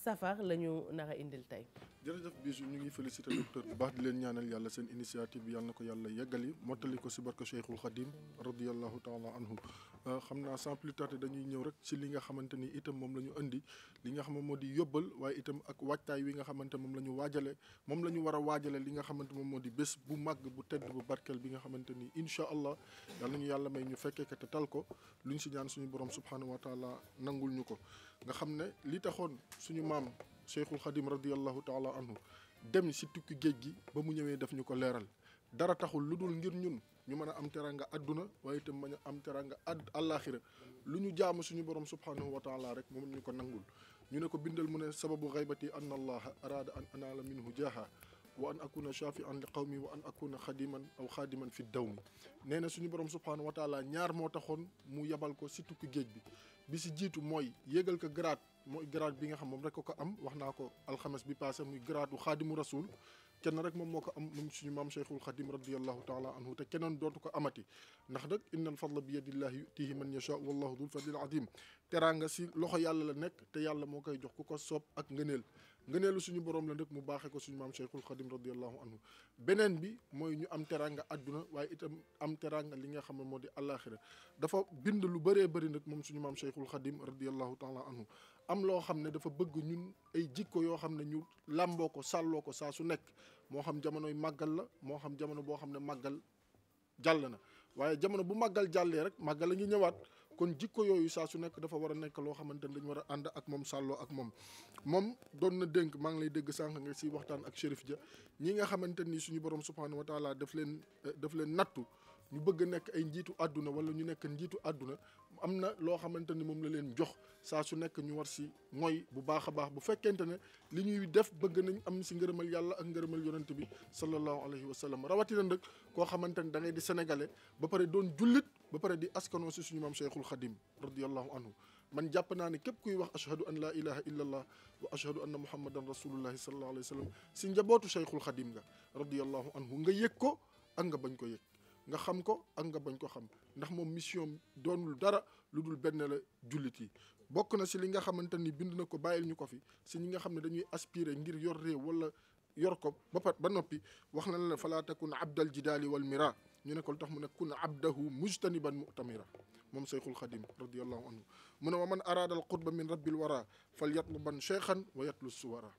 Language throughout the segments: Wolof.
safar la ñu nar a indil tey. jërëjëf bisu ñu ngi félicité docteur bu baax di leen ñaanal yàlla seen initiative bi yàlla na ko yàlla yeggali mottali ko si barke Cheikhul Khadim radiyallahu taala anhu xam naa sans plus tarder dañuy ñëw rek si li nga xamante ni itam moom la ñu indi li nga xam moo di yóbbal waaye itam ak waajtaay wi nga xamante moom la ñu waajale moom la ñu war a waajale li nga xamante moom moo di bés bu màgg bu tedd bu barkeel bi nga xamante ni incha allah yàlla nañu yàlla may ñu fekkee ko te tal ko lu ñu si ñaan suñu borom subhanahu wa taala nangul ñu ko nga xam ne li taxoon suñu maam Cheikhul Khadim radiyallahu taala anhu dem si tukki géej gi ba mu ñëwee def ñu ko leeral dara taxul lu dul ngir ñun ñu mën a am teranga adduna waaye itam mën a am teranga àllaaxira lu ñu jaamu suñu borom subhanahu wa taala rek moom ñu ko nangul ñu ne ko bindal mu ne sababu xaybati an allaha arada an anaala minhu jaaha wa an akuna shafian li qawmi wa an akuna xadiman aw xaadiman fi dawmi nee na suñu borom subhanahu wa taala ñaar moo taxoon mu yebal ko si tukki géej bi si jiitu mooy yéegal ko grade mooy grade bi nga xam moom rek ko am wax naa ko alxames bi passé muy grade u xaadimu rasul kenn rek moom moo ko am moom suñu maam Cheikhul Khadim radiyallahu taala anhu te keneen dootu ko amati ndax nag innal fadla bi yadillahi yutihi man yasha wallahu dul fadlil azim teraanga si loxo yàlla la nekk te yàlla moo koy jox ku ko soob ak ngëneelu suñu borom la nag mu baaxee ko suñu maam Cheikhul Khadim radiyallahu anhu beneen bi mooy ñu am teraanga adduna waaye itam am teraanga li nga xam ne moo di àllaaxira dafa bind lu bëree bëri nag moom suñu maam Cheikhul Khadim radiyallahu taala anhu am loo xam ne dafa bëgg ñun ay jikko yoo xam ne ñu làmboo ko sàlloo ko saa su nekk moo xam jamonoy màggal la moo xam jamono boo xam ne màggal jàll na waaye jamono bu màggal jàllee rek màggal la ngi ñëwaat kon jikko yooyu saa su nekk dafa war a nekk loo xamante ne dañu war a ànd ak moom sàlloo ak moom doon na dénk maa ngi lay dégg sànq nga si waxtaan ak Chérif Dia ñi nga xamante ni suñu borom subhanahu wa taala daf leen nattu ñu bëgg a nekk ay njiitu àdduna wala ñu nekk njiitu àdduna am na loo xamante ni moom la leen jox saa su nekk ñu war si mooy bu baax a baax bu fekkente ne li ñuy def bëgg nañ am si ngërëmal yàlla ak ngërëmal yonent bi sallallahu alayhi wa sallam rawatina nag koo xamante ni da ngay di sénégalais ba pare doon jullit ba pare di askanoo si suñu maam Cheikhul Khadim radiyallahu anhu man jàpp naa ne képp kuy wax ashhadu an la ilaha illa allah wa ashhadu anna muhammadan rasulullahi sallallahu alayhi wa sallam si njabootu Cheikhul Khadim nga radiyallahu anhu nga yëg ko ak nga bañ ko yëg nga xam ko ak nga bañ ko xam ndax moom mission doonul dara lu dul benn la jullit yi bokk na si li nga xamante ni bind na ko bàyyil ñu ko fi si ñi nga xam ne dañuy aspirer ngir yor réew wala yor ko ba noppi wax na la falaa takun abdal jidaali wal mira ñu ne ko lu tax mu ne kun abdahu mujtaniban mu'tamira moom Cheikhul Khadim radiyallahu anhu mu ne wa man arada al qurba min rabbil wara fal yatluban cheikhan wa yatlu suwara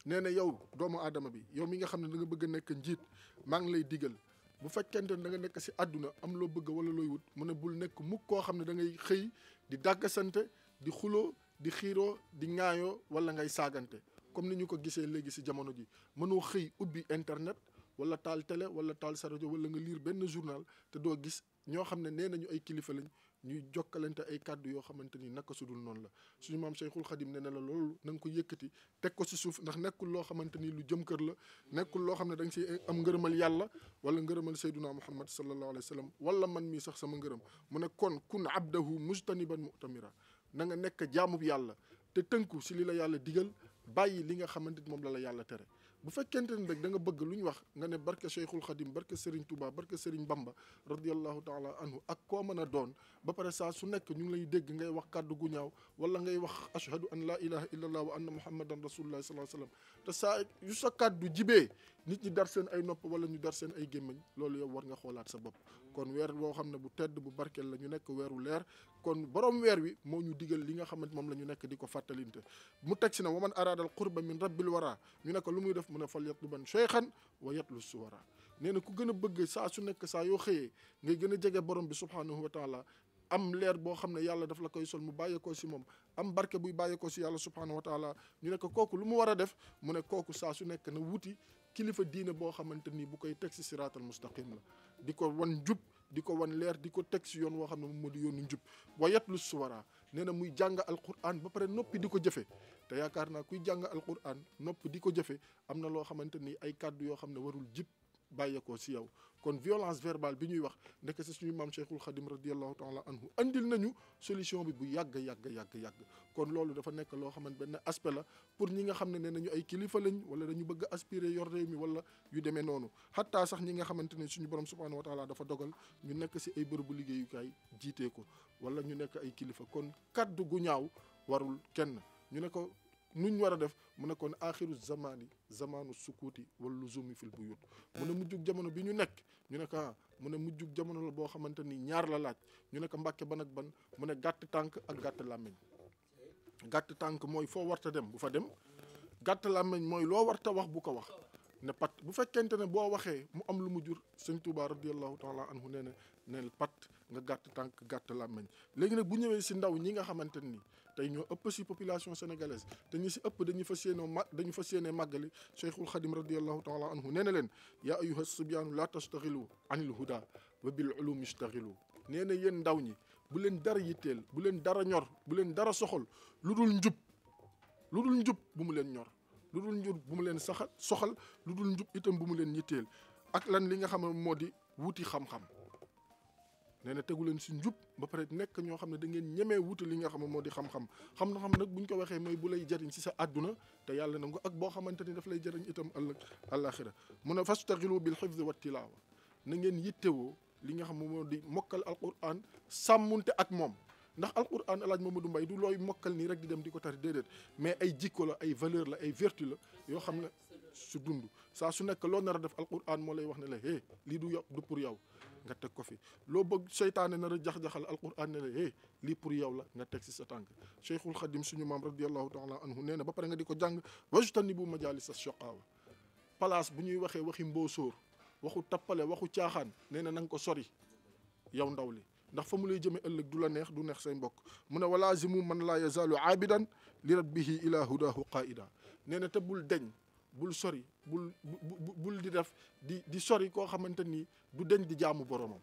nee na yow doomu aadama bi yow mi nga xam ne da nga bëgg a nekk njiit maa ngi lay digal bu fekkente ne da nga nekk si àdduna am loo bëgg wala looy wut mu ne bul nekk mukk koo xam ne da ngay xëy di dàggasante di xuloo di xiiroo di ŋaayoo wala ngay saagante comme ni ñu ko gisee léegi si jamono ji mënoo xëy ubbi internet wala taal télé wala taal sa rajo wala nga lire benn journal te doo gis ñoo xam ne nee nañu ay kilifa lañ ñuy jokkalante ay kàddu yoo xamante ni naka sudul noonu la suñu maam Cheikhul Khadim nee na la loolu na nga ko yëkkati teg ko si suuf ndax nekkul loo xamante ni lu jëm kër la nekkul loo xam ne da nga si am ngërëmal yàlla wala ngërëmal sayduna muhammad sallallahu alayhi wa sallam wala man mii sax sama ngërëm mu ne kon kun abdahu mujtaniban mu'tamira na nga nekk jaamub yàlla te tënku si li la yàlla digal bàyyi li nga xamante ni moom la yàlla tere bu fekkente ne rek da nga bëgg lu ñu wax nga ne barke Cheikhul Khadim barke Serigne Touba barke Serigne Bamba radiyallahu taala anhu ak koo mën a doon ba pare saa su nekk ñu ngi lay dégg ngay wax kàddu gu ñaaw wala ngay wax ashhadu an la ilaha illallah wa anna muhammadan rasulullah sallallahu alayhi wasallam te saa yu sa kàddu jibee nit ñi dar seen ay nopp wala ñu dar seen ay gémmiñ loolu yow war nga xoolaat sa bopp kon weer boo xam ne bu tedd bu barkeel la ñu nekk weeru leer kon borom weer wi moo ñu digal li nga xamante moom la ñu nekk di ko fàttalinte mu teg si na waman araada al qurba min rabbil wara ñu ne ko lu muy def mu ne fal yatluban cheikhan wa yatlu suwara nee na ku gën a bëgg saa su nekk saa yoo xëyee ngay gën a jege borom bi subhanahu wa taala am leer boo xam ne yàlla daf la koy sol mu bàyyeekoo si moom am barke buy bàyyeekoo si yàlla subhanahu wa taala ñu ne ko kooku lu mu war a def mu ne kooku saa su nekk na wuti kilifa diine boo xamante ni bu koy teg si siraatal mustaqim la di ko wan njub di ko wan leer di ko teg si yoon woo xam ne moom moo di yoonu njub wa yatlu suwara nee na muy jàng alquran ba pare noppi di ko jëfe te yaakaar naa kuy jàng alquran noppi di ko jëfe am na loo xamante ni ay kàddu yoo xam ne warul jib bàyyeekoo si yow kon violence verbale bi ñuy wax nekk si suñu maam Cheikhul Khadim radiyallahu taala anhu andil nañu solution bi bu yàgg kon loolu dafa nekk loo xamante benn aspect la pour ñi nga xam ne nee nañu ay kilifa lañ wala dañu bëgg aspirer yor réew mi wala yu demee noonu xattaa sax ñi nga xamante ne suñu borom subhanahu wa taala dafa dogal ñu nekk si ay bërëbu liggéeyukaay jiitee ko wala ñu nekk ay kilifa kon kaddu gu ñaaw warul kenn ñu ne ko nuñ war a def mu ne kon axiru zamani zamanu sukuuti wal luzumi fil buyut mu ne mujjug jamono bi ñu nekk ñu ne ko mu ne mujjug jamono la boo xamante ni ñaar la laaj ñu ne ko Mbàkke ban ak ban mu ne gàtt tànk ak gàtt làmmiñ. gàtt tànk mooy foo warta dem bu fa dem gàtt làmmiñ mooy loo warta wax bu ko wax ne pat bu fekkente ne boo waxee mu am lu mu jur sëñ Tuubaa radiyallahu taala anhu nee na neel pat nga gàtt tànk gàtt làmmiñ. léegi nag bu ñëwee si ndaw ñi nga xamante ni tey ñoo ëpp si population sénégalaise te ñi si ëpp dañu fas yéene màggali Cheikhul Khadim radiyallahu taala anhu nee na leen yaa ayyuha subyaanu la tastaxilu anil huda wa bil ulum istaxilu nee na yéen ndaw ñi bu leen dara yitteel bu leen dara ñor bu leen dara soxal lu dul njub bu mu leen ñor lu dul njub bu mu leen soxal lu dul njub itam bu mu leen yitteel ak lan li nga xam ne moo di wuti xam-xam. nee na tegu leen si njub ba pare nekk ñoo xam ne da ngeen ñemee wuti li nga xam ne moo di xam-xam xam-xam nag buñ ko waxee mooy bu lay jëriñ si sa àdduna te yàlla nangu ak boo xamante ni daf lay jëriñ itam ëllëg àllaaxira mu ne fastaxilu bil xifdi wa tilaawa na ngeen yittewoo li nga xam ne moo di mokkal alquran sàmmunte ak moom ndax alquran alaaj Mamadou Mbaye du looy mokkal nii rek di dem di ko tari déedéet mais ay jikko la ay valeur la ay vertu la yoo xam ne su dund saa su nekk loo nar a def alquran moo lay wax ne la lii du yow du pour yow nga teg ko fi loo bëgg seytaane nar a jax-jaxal alquran ne la lii pour yow la nga teg si sa tànk Cheikhul Khadim suñu maam radiallahu taala anhu nee na ba pare nga di ko jàng wajtanibu majalis ash-shaqaawa place bu ñuy waxee waxi mboosóor waxu tappale waxu caaxaan nee na nga ko sori yow ndaw li ndax fa mu lay jëmee ëllëg du la neex du neex say mbokk mu ne walaazimu man laa yazaalu aabidan li rabbihi ila hudahu qaida nee na te bul deñ bul sori bul di def di sori koo xamante ni du deñ di jaamu boromam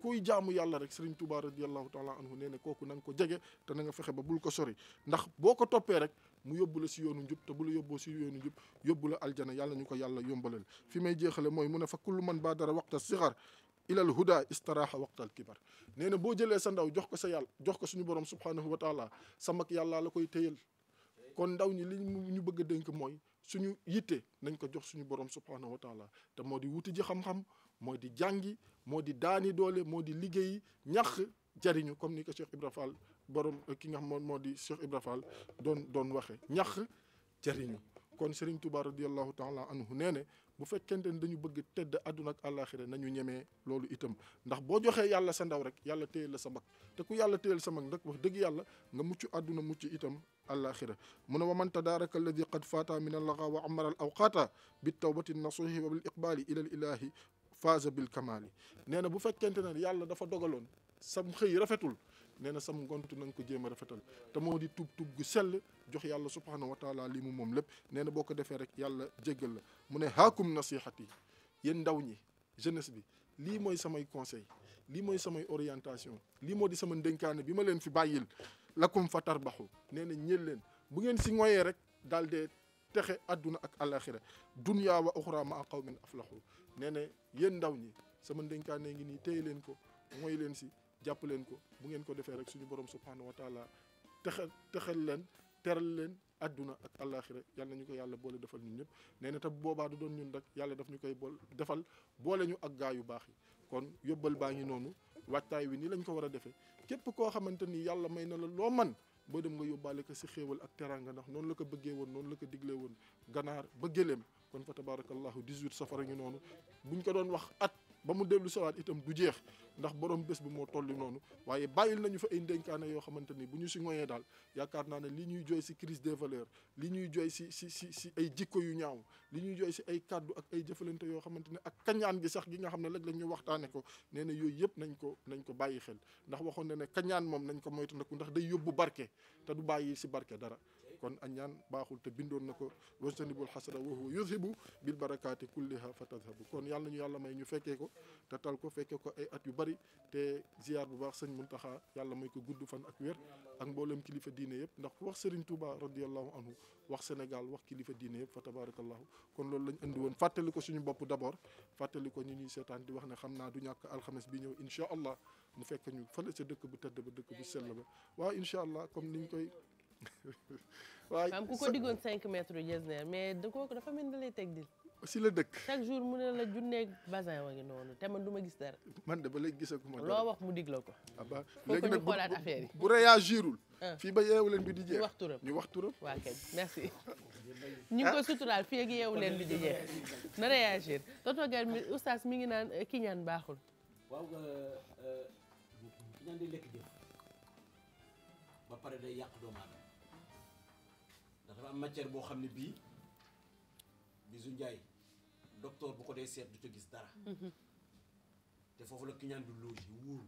kuy jaamu yàlla rek Serigne Touba radiallahu taala anhu nee na kooku na nga ko jege te na nga fexe ba bul ko sori ndax boo ko toppee rek mu yóbbu la si yoonu njub te bu la yóbboo si yoonu njub yóbbu la aljana yàlla ñu ko yàlla yombalal fi may jeexale mooy mu ne fa kullu man baadara waqta sixar ilal huda istaraaxa waqtal kibar nee na boo jëlee sa ndaw jox ko sa yàlla jox ko suñu borom subhanahu wa taala sa mag yàlla la koy téyal kon ndaw ñi li ñu bëgg a dénk mooy suñu yitte nañ ko jox suñu borom subhanahu wa taala te moo di wuti ji xam-xam moo di jàngi moo di daani doole moo di liggéeyi ñax jariñu comme ni ko Cheikh Ibra Fall borom ki nga xam moo di Cheikh Ibra Fall doon waxe ñax jariñu kon Serigne Touba radiallahu taala anhu nee ne bu fekkente ne dañu bëgg tedd àdduna ak àllaaxira nañu ñemee loolu itam ndax boo joxee yàlla sa ndaw rek yàlla téyel la sa mag te ku yàlla téyel sa mag nag wax dëgg yàlla nga mucc àdduna mucc itam àllaaxira mu ne wa man tadaaraka alladi qad faata min allaga wa amara al awqaata bi tawbati nasuhi wa bil iqbaali ila al ilahi faaza bil kamaali nee na bu fekkente ne yàlla dafa dogaloon sam xëy rafetul nee na sam ngontu na nga ko jéem a rafetal te moo di tub gu sell jox yàlla subhanahu wa taala li mu moom lépp nee na boo ko defee rek yàlla jéggal la mu ne haakum nasihati yéen ndaw ñi jeunesse bi lii mooy samay conseil lii mooy samay orientation lii moo di sama ndénkaane bi ma leen fi bàyyil lakum fa tarbaxu nee na ñeel leen bu ngeen si ngoyee rek daal dee texe àdduna ak alaxira dunya wa uxra ma qawmin aflahu nee na yéen ndaw ñi sama ndénkaane ngi nii téye leen ko mooy leen si jàpp leen ko bu ngeen ko defee rek suñu borom subhanahu wa taala texel leen teral leen àdduna ak àllaaxira yàlla nañu ko yàlla boole defal ñun ñëpp nee na te boobaa du doon ñun rek yàlla daf ñu koy defal boole ñu ak gaa yu baax yi kon yóbbal baa ngi noonu waajtaay wi nii lañ ko war a defee képp koo xamante ni yàlla may na la loo man boo dem nga yóbbaale ko si xéewal ak teranga ndax noonu la ko bëggee woon noonu la ko diglee woon ganaar ba gëléem kon fa tabarakallahu 18 safara ñu noonu buñ ko doon wax at ba mu dellu sawaat itam du jeex ndax borom bés bi moo tolli noonu waaye bàyyil nañu fa ay ndénkaane yoo xamante ni bu ñu si ngoyee daal yaakaar naa ne li ñuy jooy si crise des valeurs li ñuy jooy si ay jikko yu ñaaw li ñuy jooy si ay kàddu ak ay jëfalante yoo xamante ne ak kañaan gi sax gi nga xam ne léeg la ñu waxtaane ko nee na yooyu yëpp nañ ko bàyyi xel ndax waxoon na ne kañaan moom nañ ko moytu ndaku ndax day yóbbu barke te du bàyyi si barke dara kon añaan baaxul te bindoon na ko wastanibul xasada wa huwa yudhibu bil barakaati kulliha fa tadhabu kon yàlla ñu yàlla may ñu fekkee ko te tal ko fekkee ko ay at yu bari te ziar bu baax sëñ Muntaxa yàlla may ko gudd fan ak wér ak mboolem kilifa diine yëpp ndax ku wax Serigne Touba radiallahu anhu wax Sénégal wax kilifa diine yëpp fa tabarakallahu kon loolu lañ indi woon fàttali ko suñu bopp d'abord fàttali ko ñi ñuy seetaan di wax ne xam naa du ñàkk alxames bi ñëw incha allah mu fekk ñu fële ca dëkk bu tedd ba dëkk bu sell ba waaw incha allah comme niñ koy waaye maam ku ko diggoon 5 mètres yu Getzner mais da kooku dafa mel ni da lay teg dil si la dëkk. chaque jour mu ne la junneeg basin wa ngi noonu te man du ma gis dara. man de ba léegi gisaguma dara. loo wax mu dig la ko. aba faut que ñu xoolaat affaire yi. bu réagirul. fii ba yeewu leen bi di jeex ñu wax turam ñu wax turam. waa kay merci. ñu ngi ko suturaal fii ak yeewu leen bi di jeex na réagir tonton Gane mi oustaz mi ngi naan kiñaan baaxul. waaw kiñaan day lekk jëf ba pare day yàq doomu aadama ndax dafa am matière boo xam ne bii Bijou Ndiaye docteur bu ko dee seet du ca gis dara te foofu la kiñaan du loger wóorul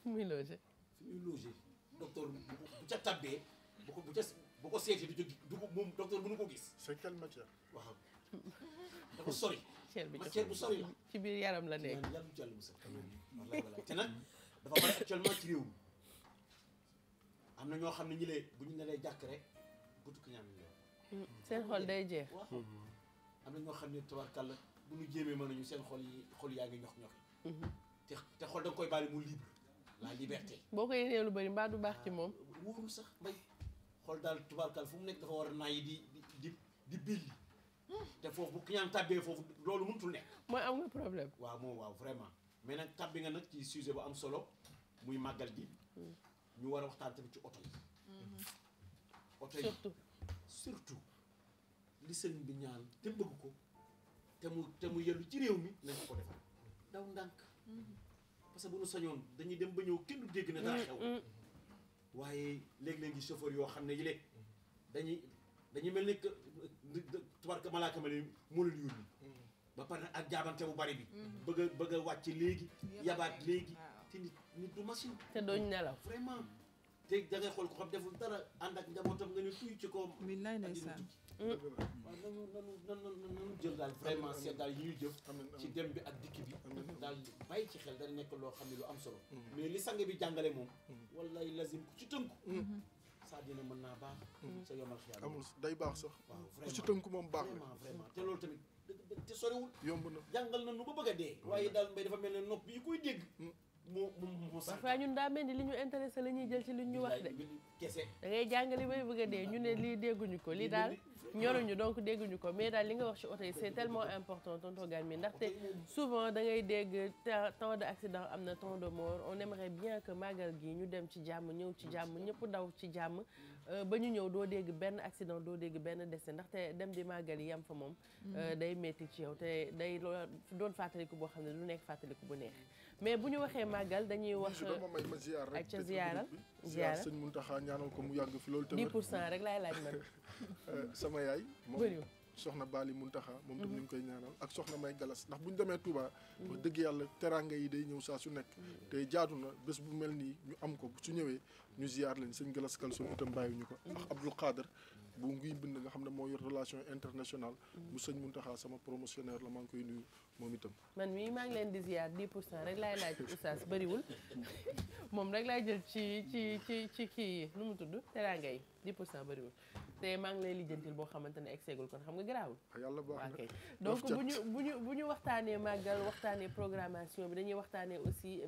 fu muy loger fi muy loger docteur bu ca tabbee bu ko seetee du ko moom docteur mënu ko gis. c'est quelle matière. waaw dafa sori. bi matière bu sori la. ci biir yaram la nekk. yàlla ci yàlla musal. wallaay wallaay te nag dafa bari actuellement ci réew mi am na ñoo xam ne ñi lee bu ñu ne lay jàkk rek butu kiñaan la. seen xol day jeex. waaw am na ñoo xam ne tabarkàlla bu ñu jéemee mën nañu seen xol yaa ngi ñox-ñoxi te xol da nga koy bàyyi mu libre la liberté. boo ko yéenee lu bëri mbaa du baax ci moom. wóorul sax mbay xol daal tubaarkàlla fu mu nekk dafa war a nayi di billi te foofu bu kiñaan tàbbee foofu loolu mënutul nekk. mooy am nga problème. waaw moom waaw vraiment mais nag tàbbi nga nag ci sujet bu am solo muy màggal gi ñu war a waxtaan tamit ci oto yi. oto yi surtout li sëriñ bi ñaan te bëgg ko te mu yellu ci réew mi nañ ko defal daw ndànk parce que bu ñu sañoon dañuy dem ba ñëw kenn du dégg ne dara xew waaye léeg-léegi chauffeur yoo xam ne yi léeg dañuy mel ni que tubarka malaaka ma ne moo leen yónni ba pare ak jaabante bu bari bi bëgg a wàcc léegi yabaat léegi te nit du machine te dooñ nelaw vraiment te da ngay xool ko xam deful dara ànd ak njabootam nga ne tuy ci koom billaay ndeysaan waaw nanu jël daal vraiment seet daal yi ñuy jëf ci dem bi ak dikk bi daal bàyyi ci xel dana nekk loo xam ne lu am solo mais li sange bi jàngale moom wallaay lazim ku ci tënku saa dina mën naa baax sa yomal xiyal amul day baax sax waaw ku ci tënku moom baax na vraiment te loolu tamit te soriwul yomb na jàngal na nu ba bëgg a dee waaye daal mbay dafa mel ne nopp yi koy dégg moo parfois ñun daa mel ni li ñu intéressé la ñuy jël ci li ñu wax de kese da ngay jàngale bay bëgg a dee ñu ne lii dégguñu ko lii daal ñoruñu donc dégguñu ko mais daal li nga wax ci oto yi c'est tellement important tonton Gane mi ndaxte souvent da ngay dégg tant de accident am na tant de mort on aimerait bien que màggal gi ñu dem ci jàmm ñëw ci jàmm ñëpp daw ci jàmm ba ñu ñëw doo dégg benn accident doo dégg benn décès ndaxte dem di màggal yi yam fa moom day metti ci yow te day doon fàttaliku boo xam ne du nekk fàttaliku bu neex mais bu ñu waxee màggal dañuy wax ma ziar rek ak ca ziara sëñ Muntaxa ñaanal ko mu yàgg fi loolu tamit 10% rek laay laaj man sama yaay moom bëriwul soxna Bali Muntaxa moom tam ñu ngi koy ñaanal ak soxna May Galas ndax bu ñu demee Touba wax dëgg yàlla teraanga yi day ñëw saa su nekk te jaadu na bés bu mel nii ñu am ko su ñëwee ñu ziar leen sëñ Galas Kalsoum itam bàyyiwuñu ko ak Abdul Qadir bu nguy bind nga xam ne moo yor relation internationale bu sëñ Muntaxa sama promotionnaire la maa ngi koy nuyu moom itam man mii maa ngi leen di ziar 10% rek laay laaj oustaz bëriwul moom rek laay jël ci kii yi nu mu tudd teraanga yi 10% bëriwul te maa ngi lay lijjantil boo xamante ne egseegul kon xam nga garaawul yàlla baax na donc bu ñu waxtaanee màggal waxtaanee programmation bi dañuy waxtaanee aussi